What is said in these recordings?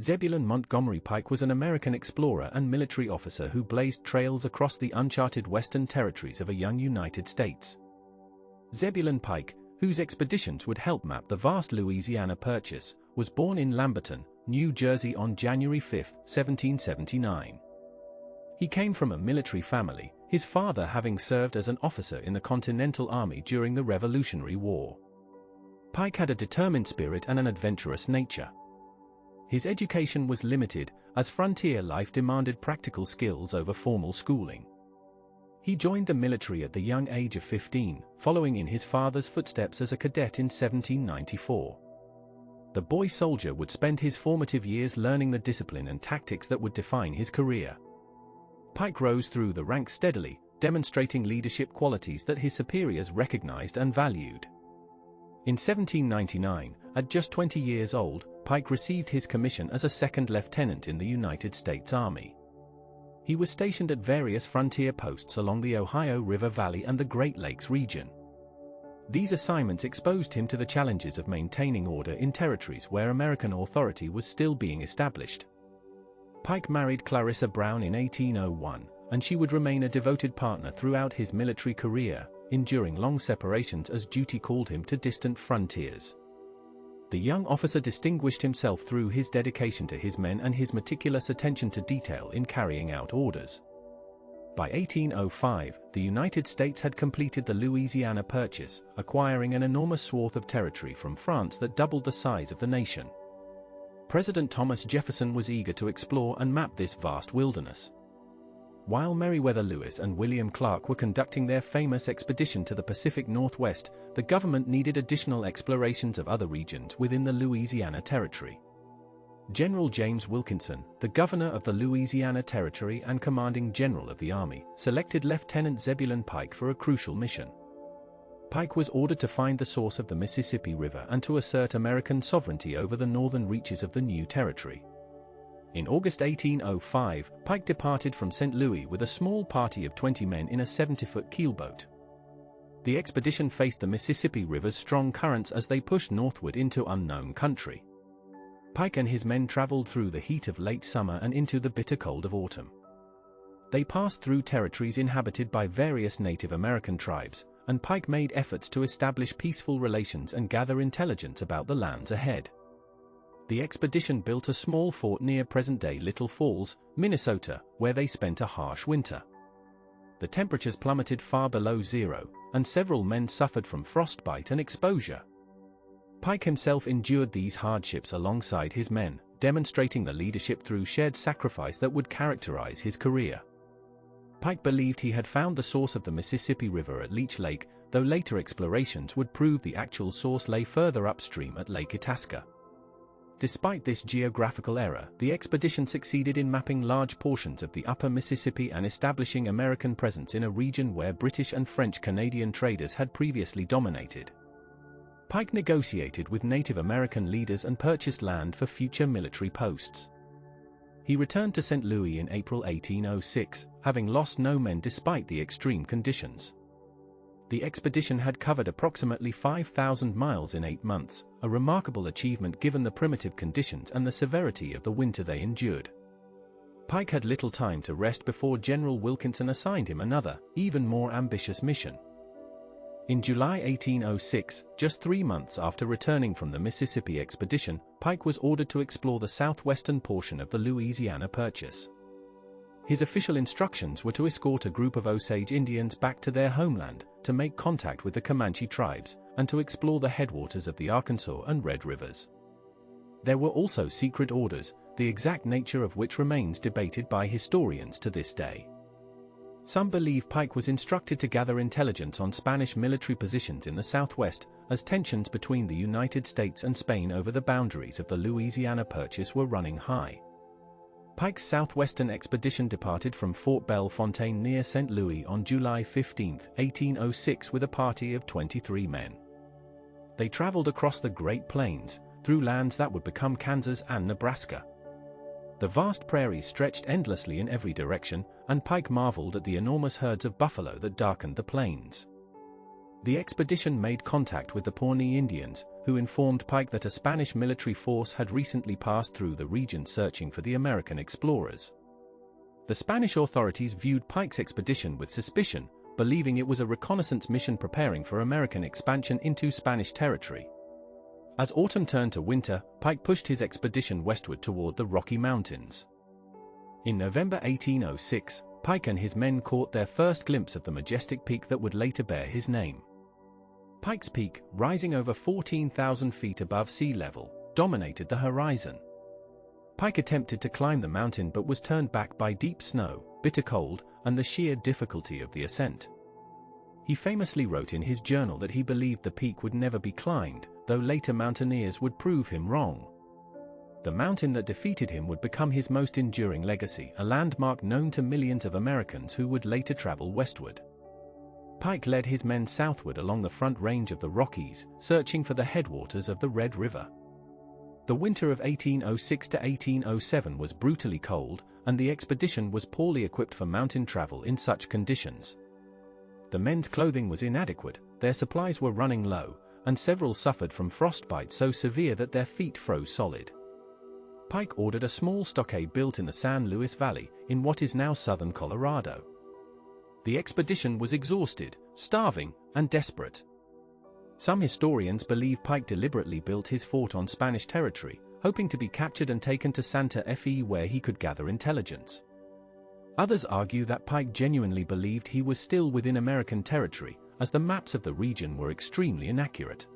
Zebulon Montgomery Pike was an American explorer and military officer who blazed trails across the uncharted western territories of a young United States. Zebulon Pike, whose expeditions would help map the vast Louisiana Purchase, was born in Lamberton, New Jersey on January 5, 1779. He came from a military family, his father having served as an officer in the Continental Army during the Revolutionary War. Pike had a determined spirit and an adventurous nature. His education was limited, as frontier life demanded practical skills over formal schooling. He joined the military at the young age of 15, following in his father's footsteps as a cadet in 1794. The boy soldier would spend his formative years learning the discipline and tactics that would define his career. Pike rose through the ranks steadily, demonstrating leadership qualities that his superiors recognized and valued. In 1799, at just 20 years old, Pike received his commission as a second lieutenant in the United States Army. He was stationed at various frontier posts along the Ohio River Valley and the Great Lakes region. These assignments exposed him to the challenges of maintaining order in territories where American authority was still being established. Pike married Clarissa Brown in 1801, and she would remain a devoted partner throughout his military career, enduring long separations as duty called him to distant frontiers. The young officer distinguished himself through his dedication to his men and his meticulous attention to detail in carrying out orders. By 1805, the United States had completed the Louisiana Purchase, acquiring an enormous swath of territory from France that doubled the size of the nation. President Thomas Jefferson was eager to explore and map this vast wilderness. While Meriwether Lewis and William Clark were conducting their famous expedition to the Pacific Northwest, the government needed additional explorations of other regions within the Louisiana Territory. General James Wilkinson, the governor of the Louisiana Territory and commanding general of the Army, selected Lieutenant Zebulon Pike for a crucial mission. Pike was ordered to find the source of the Mississippi River and to assert American sovereignty over the northern reaches of the new territory. In August 1805, Pike departed from St. Louis with a small party of 20 men in a 70-foot keelboat. The expedition faced the Mississippi River's strong currents as they pushed northward into unknown country. Pike and his men traveled through the heat of late summer and into the bitter cold of autumn. They passed through territories inhabited by various Native American tribes, and Pike made efforts to establish peaceful relations and gather intelligence about the lands ahead. The expedition built a small fort near present-day Little Falls, Minnesota, where they spent a harsh winter. The temperatures plummeted far below zero, and several men suffered from frostbite and exposure. Pike himself endured these hardships alongside his men, demonstrating the leadership through shared sacrifice that would characterize his career. Pike believed he had found the source of the Mississippi River at Leech Lake, though later explorations would prove the actual source lay further upstream at Lake Itasca. Despite this geographical error, the expedition succeeded in mapping large portions of the upper Mississippi and establishing American presence in a region where British and French-Canadian traders had previously dominated. Pike negotiated with Native American leaders and purchased land for future military posts. He returned to St. Louis in April 1806, having lost no men despite the extreme conditions. The expedition had covered approximately 5,000 miles in 8 months, a remarkable achievement given the primitive conditions and the severity of the winter they endured. Pike had little time to rest before General Wilkinson assigned him another, even more ambitious mission. In July 1806, just 3 months after returning from the Mississippi expedition, Pike was ordered to explore the southwestern portion of the Louisiana Purchase. His official instructions were to escort a group of Osage Indians back to their homeland, to make contact with the Comanche tribes, and to explore the headwaters of the Arkansas and Red Rivers. There were also secret orders, the exact nature of which remains debated by historians to this day. Some believe Pike was instructed to gather intelligence on Spanish military positions in the southwest, as tensions between the United States and Spain over the boundaries of the Louisiana Purchase were running high. Pike's southwestern expedition departed from Fort Bellefontaine near St. Louis on July 15, 1806 with a party of 23 men. They traveled across the Great Plains, through lands that would become Kansas and Nebraska. The vast prairies stretched endlessly in every direction, and Pike marveled at the enormous herds of buffalo that darkened the plains. The expedition made contact with the Pawnee Indians, who informed Pike that a Spanish military force had recently passed through the region searching for the American explorers. The Spanish authorities viewed Pike's expedition with suspicion, believing it was a reconnaissance mission preparing for American expansion into Spanish territory. As autumn turned to winter, Pike pushed his expedition westward toward the Rocky Mountains. In November 1806, Pike and his men caught their first glimpse of the majestic peak that would later bear his name. Pike's Peak, rising over 14,000 feet above sea level, dominated the horizon. Pike attempted to climb the mountain but was turned back by deep snow, bitter cold, and the sheer difficulty of the ascent. He famously wrote in his journal that he believed the peak would never be climbed, though later mountaineers would prove him wrong. The mountain that defeated him would become his most enduring legacy, a landmark known to millions of Americans who would later travel westward. Pike led his men southward along the front range of the Rockies, searching for the headwaters of the Red River. The winter of 1806 to 1807 was brutally cold, and the expedition was poorly equipped for mountain travel in such conditions. The men's clothing was inadequate, their supplies were running low, and several suffered from frostbite so severe that their feet froze solid. Pike ordered a small stockade built in the San Luis Valley, in what is now southern Colorado. The expedition was exhausted, starving, and desperate. Some historians believe Pike deliberately built his fort on Spanish territory, hoping to be captured and taken to Santa Fe where he could gather intelligence. Others argue that Pike genuinely believed he was still within American territory, as the maps of the region were extremely inaccurate.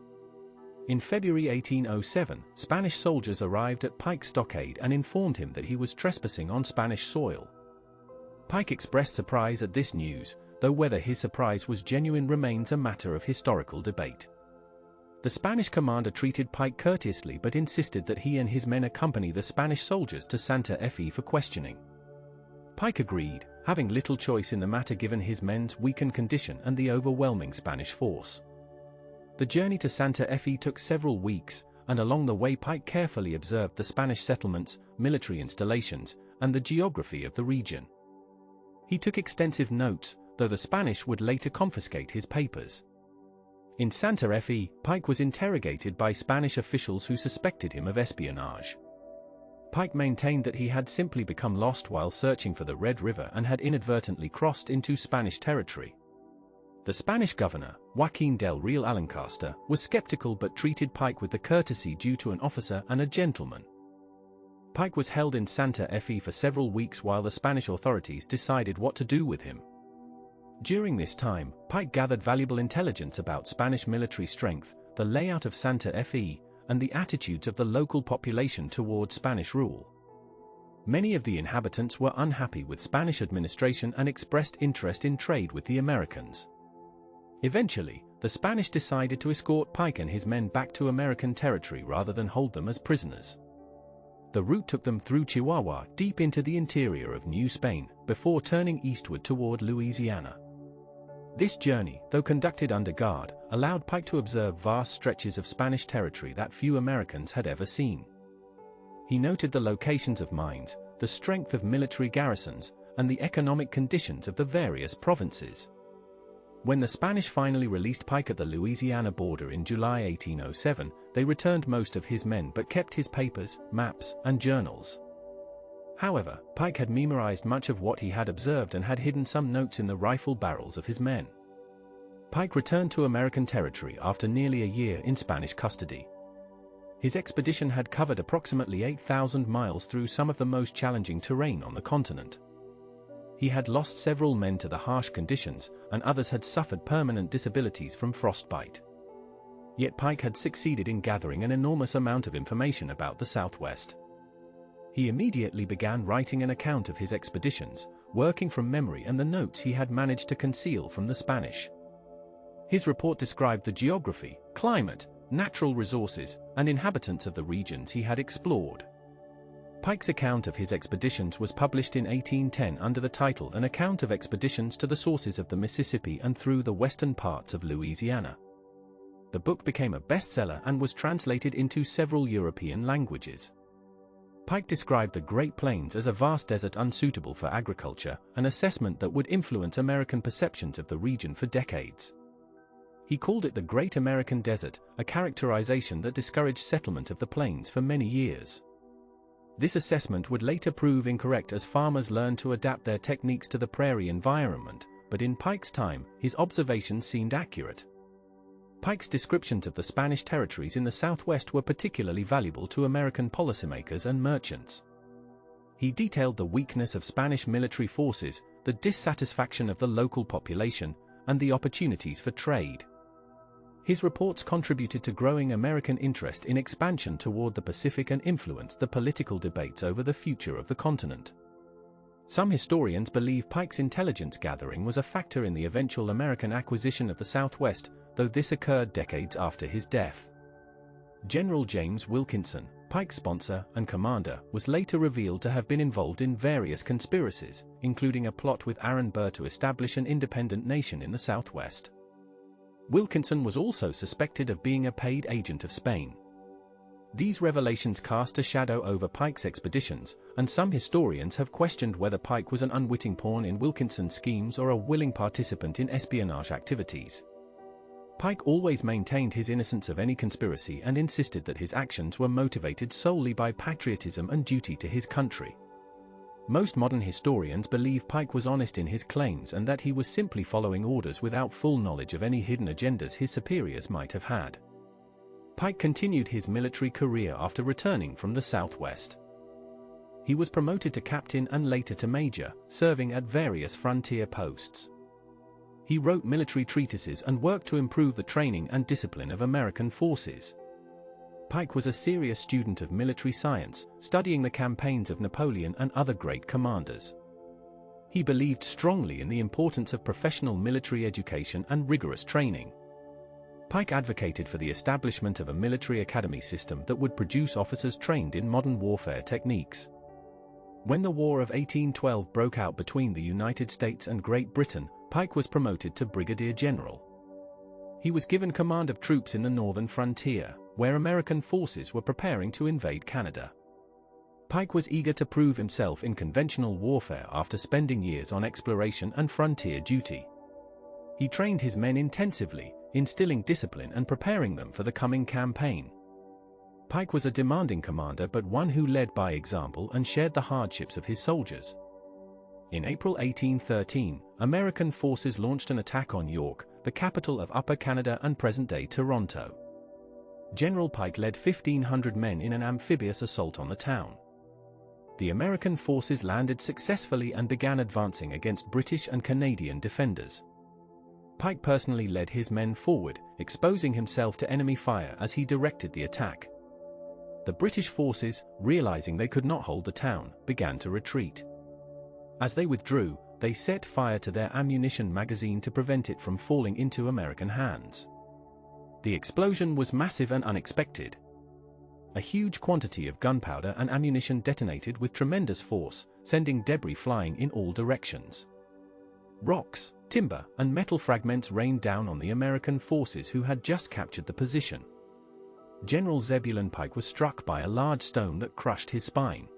In February 1807, Spanish soldiers arrived at Pike's stockade and informed him that he was trespassing on Spanish soil. Pike expressed surprise at this news, though whether his surprise was genuine remains a matter of historical debate. The Spanish commander treated Pike courteously but insisted that he and his men accompany the Spanish soldiers to Santa Fe for questioning. Pike agreed, having little choice in the matter given his men's weakened condition and the overwhelming Spanish force. The journey to Santa Fe took several weeks, and along the way Pike carefully observed the Spanish settlements, military installations, and the geography of the region. He took extensive notes, though the Spanish would later confiscate his papers. In Santa Fe, Pike was interrogated by Spanish officials who suspected him of espionage. Pike maintained that he had simply become lost while searching for the Red River and had inadvertently crossed into Spanish territory. The Spanish governor, Joaquin del Real Alencaster, was skeptical but treated Pike with the courtesy due to an officer and a gentleman. Pike was held in Santa Fe for several weeks while the Spanish authorities decided what to do with him. During this time, Pike gathered valuable intelligence about Spanish military strength, the layout of Santa Fe, and the attitudes of the local population toward Spanish rule. Many of the inhabitants were unhappy with Spanish administration and expressed interest in trade with the Americans. Eventually, the Spanish decided to escort Pike and his men back to American territory rather than hold them as prisoners. The route took them through Chihuahua deep into the interior of New Spain, before turning eastward toward Louisiana. This journey, though conducted under guard, allowed Pike to observe vast stretches of Spanish territory that few Americans had ever seen. He noted the locations of mines, the strength of military garrisons, and the economic conditions of the various provinces. When the Spanish finally released Pike at the Louisiana border in July 1807, they returned most of his men but kept his papers, maps, and journals. However, Pike had memorized much of what he had observed and had hidden some notes in the rifle barrels of his men. Pike returned to American territory after nearly a year in Spanish custody. His expedition had covered approximately 8,000 miles through some of the most challenging terrain on the continent. He had lost several men to the harsh conditions, and others had suffered permanent disabilities from frostbite. Yet Pike had succeeded in gathering an enormous amount of information about the Southwest. He immediately began writing an account of his expeditions, working from memory and the notes he had managed to conceal from the Spanish. His report described the geography, climate, natural resources, and inhabitants of the regions he had explored. Pike's account of his expeditions was published in 1810 under the title An Account of Expeditions to the Sources of the Mississippi and Through the Western Parts of Louisiana. The book became a bestseller and was translated into several European languages. Pike described the Great Plains as a vast desert unsuitable for agriculture, an assessment that would influence American perceptions of the region for decades. He called it the Great American Desert, a characterization that discouraged settlement of the plains for many years. This assessment would later prove incorrect as farmers learned to adapt their techniques to the prairie environment, but in Pike's time, his observations seemed accurate. Pike's descriptions of the Spanish territories in the Southwest were particularly valuable to American policymakers and merchants. He detailed the weakness of Spanish military forces, the dissatisfaction of the local population, and the opportunities for trade. His reports contributed to growing American interest in expansion toward the Pacific and influenced the political debates over the future of the continent. Some historians believe Pike's intelligence gathering was a factor in the eventual American acquisition of the Southwest, though this occurred decades after his death. General James Wilkinson, Pike's sponsor and commander, was later revealed to have been involved in various conspiracies, including a plot with Aaron Burr to establish an independent nation in the Southwest. Wilkinson was also suspected of being a paid agent of Spain. These revelations cast a shadow over Pike's expeditions, and some historians have questioned whether Pike was an unwitting pawn in Wilkinson's schemes or a willing participant in espionage activities. Pike always maintained his innocence of any conspiracy and insisted that his actions were motivated solely by patriotism and duty to his country. Most modern historians believe Pike was honest in his claims and that he was simply following orders without full knowledge of any hidden agendas his superiors might have had. Pike continued his military career after returning from the Southwest. He was promoted to captain and later to major, serving at various frontier posts. He wrote military treatises and worked to improve the training and discipline of American forces. Pike was a serious student of military science, studying the campaigns of Napoleon and other great commanders. He believed strongly in the importance of professional military education and rigorous training. Pike advocated for the establishment of a military academy system that would produce officers trained in modern warfare techniques. When the War of 1812 broke out between the United States and Great Britain, Pike was promoted to brigadier general. He was given command of troops in the northern frontier, where American forces were preparing to invade Canada. Pike was eager to prove himself in conventional warfare after spending years on exploration and frontier duty. He trained his men intensively, instilling discipline and preparing them for the coming campaign. Pike was a demanding commander but one who led by example and shared the hardships of his soldiers. In April 1813, American forces launched an attack on York, the capital of Upper Canada and present-day Toronto. General Pike led 1,500 men in an amphibious assault on the town. The American forces landed successfully and began advancing against British and Canadian defenders. Pike personally led his men forward, exposing himself to enemy fire as he directed the attack. The British forces, realizing they could not hold the town, began to retreat. As they withdrew, they set fire to their ammunition magazine to prevent it from falling into American hands. The explosion was massive and unexpected. A huge quantity of gunpowder and ammunition detonated with tremendous force, sending debris flying in all directions. Rocks, timber, and metal fragments rained down on the American forces who had just captured the position. General Zebulon Pike was struck by a large stone that crushed his spine.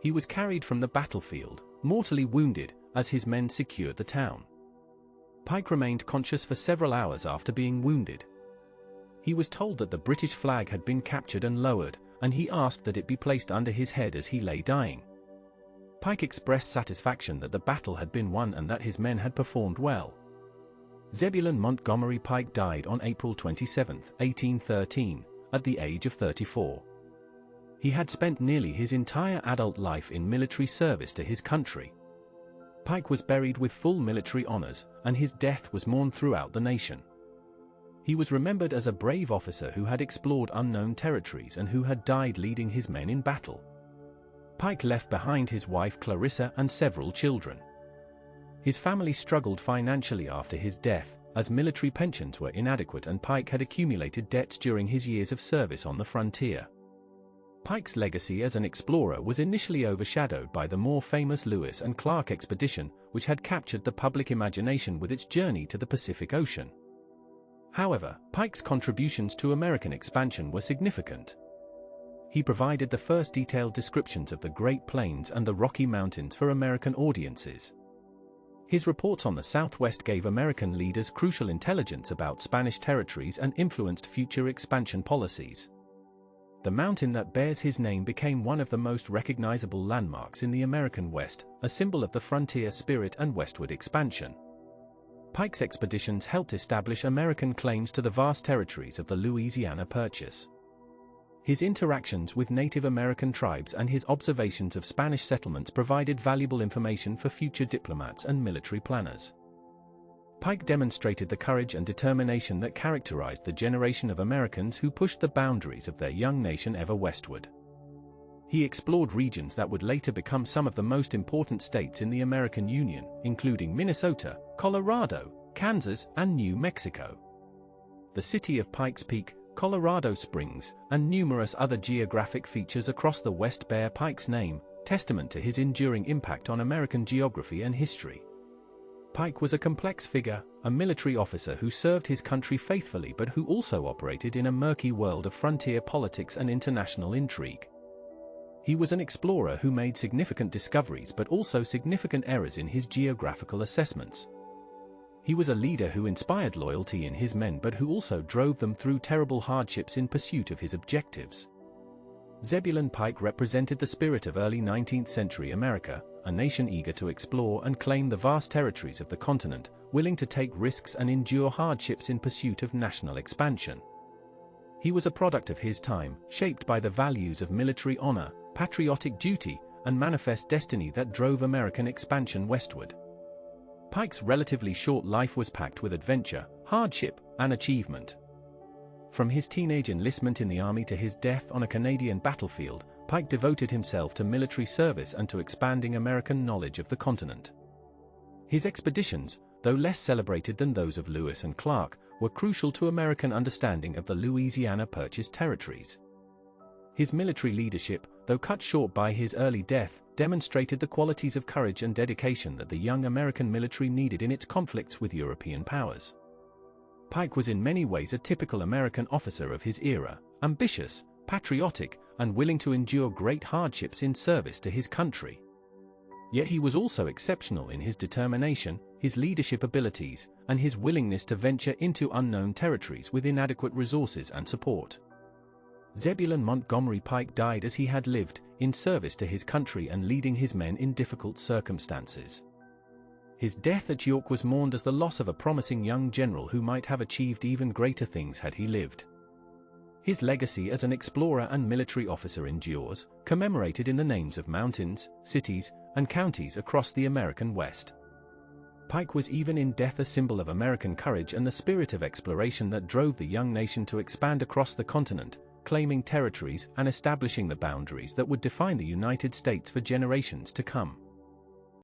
He was carried from the battlefield, mortally wounded, as his men secured the town. Pike remained conscious for several hours after being wounded. He was told that the British flag had been captured and lowered, and he asked that it be placed under his head as he lay dying. Pike expressed satisfaction that the battle had been won and that his men had performed well. Zebulon Montgomery Pike died on April 27, 1813, at the age of 34. He had spent nearly his entire adult life in military service to his country. Pike was buried with full military honors, and his death was mourned throughout the nation. He was remembered as a brave officer who had explored unknown territories and who had died leading his men in battle. Pike left behind his wife Clarissa and several children. His family struggled financially after his death, as military pensions were inadequate and Pike had accumulated debts during his years of service on the frontier. Pike's legacy as an explorer was initially overshadowed by the more famous Lewis and Clark expedition, which had captured the public imagination with its journey to the Pacific Ocean. However, Pike's contributions to American expansion were significant. He provided the first detailed descriptions of the Great Plains and the Rocky Mountains for American audiences. His reports on the Southwest gave American leaders crucial intelligence about Spanish territories and influenced future expansion policies. The mountain that bears his name became one of the most recognizable landmarks in the American West, a symbol of the frontier spirit and westward expansion. Pike's expeditions helped establish American claims to the vast territories of the Louisiana Purchase. His interactions with Native American tribes and his observations of Spanish settlements provided valuable information for future diplomats and military planners. Pike demonstrated the courage and determination that characterized the generation of Americans who pushed the boundaries of their young nation ever westward. He explored regions that would later become some of the most important states in the American Union, including Minnesota, Colorado, Kansas, and New Mexico. The city of Pikes Peak, Colorado Springs, and numerous other geographic features across the West bear Pike's name, testament to his enduring impact on American geography and history. Pike was a complex figure, a military officer who served his country faithfully but who also operated in a murky world of frontier politics and international intrigue. He was an explorer who made significant discoveries but also significant errors in his geographical assessments. He was a leader who inspired loyalty in his men but who also drove them through terrible hardships in pursuit of his objectives. Zebulon Pike represented the spirit of early 19th century America, a nation eager to explore and claim the vast territories of the continent, willing to take risks and endure hardships in pursuit of national expansion. He was a product of his time, shaped by the values of military honor, patriotic duty, and manifest destiny that drove American expansion westward. Pike's relatively short life was packed with adventure, hardship, and achievement. From his teenage enlistment in the army to his death on a Canadian battlefield, Pike devoted himself to military service and to expanding American knowledge of the continent. His expeditions, though less celebrated than those of Lewis and Clark, were crucial to American understanding of the Louisiana Purchase territories. His military leadership, though cut short by his early death, demonstrated the qualities of courage and dedication that the young American military needed in its conflicts with European powers. Pike was in many ways a typical American officer of his era, ambitious, patriotic, and willing to endure great hardships in service to his country. Yet he was also exceptional in his determination, his leadership abilities, and his willingness to venture into unknown territories with inadequate resources and support. Zebulon Montgomery Pike died as he had lived, in service to his country and leading his men in difficult circumstances. His death at York was mourned as the loss of a promising young general who might have achieved even greater things had he lived. His legacy as an explorer and military officer endures, commemorated in the names of mountains, cities, and counties across the American West. Pike was even in death a symbol of American courage and the spirit of exploration that drove the young nation to expand across the continent, claiming territories and establishing the boundaries that would define the United States for generations to come.